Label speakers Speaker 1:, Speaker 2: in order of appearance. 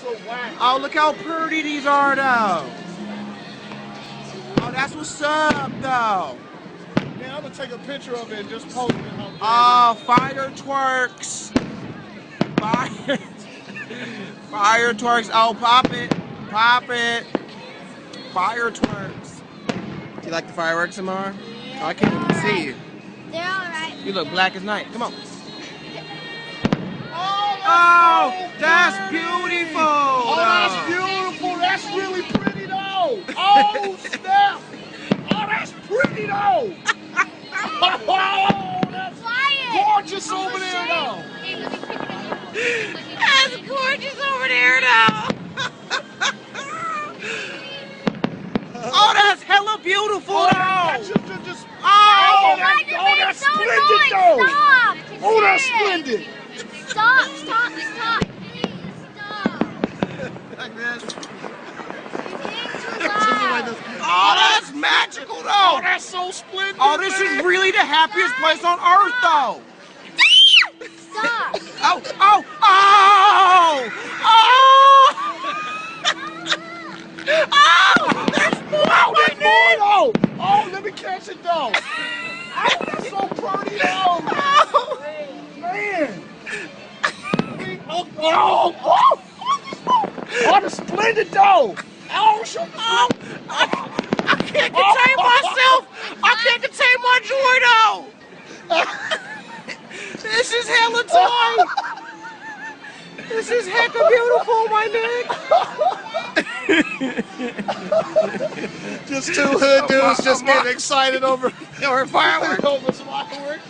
Speaker 1: so whack.
Speaker 2: Oh, look how pretty these are, though. Oh, that's what's up, though.
Speaker 1: Man, I'm gonna take a picture of it and just post it.
Speaker 2: Oh, fire twerks. Fire. Fire twerks. Oh, pop it. Pop it. Fire twerks. Do you like the fireworks, Amar?
Speaker 3: Yeah,
Speaker 2: Oh, I can't even see you.
Speaker 3: they're alright.
Speaker 2: You look black as night. Come on.
Speaker 1: Oh,
Speaker 2: That's beautiful.
Speaker 1: Oh, that's beautiful. That's really pretty, though. Oh, snap. Oh, that's pretty, though. Oh, that's gorgeous over there, though.
Speaker 2: That's gorgeous over there, though. Oh, that's hella beautiful, though.
Speaker 1: That's just,
Speaker 2: oh,
Speaker 1: that's splendid, though.
Speaker 3: Stop.
Speaker 1: Oh, that's splendid.
Speaker 3: Stop. Please stop.
Speaker 2: Like this.
Speaker 3: You're being too loud.
Speaker 2: Oh, that's magical, though.
Speaker 1: Oh, that's so splendid.
Speaker 2: Oh, this is really the happiest place on earth, though.
Speaker 3: Stop.
Speaker 2: Oh, oh, oh, oh. Oh, there's more.
Speaker 1: Oh, there's more, though. Oh, let me catch it, though. Oh, that's so pretty, though.
Speaker 2: Oh.
Speaker 1: Man. Oh, that's splendid, though. Oh, so
Speaker 2: I can't contain myself. I can't contain my joy, though. This is hella tight. This is hecka beautiful, my nigga.
Speaker 1: Just two hood dudes just getting excited over
Speaker 2: fireworks.
Speaker 1: over fireworks.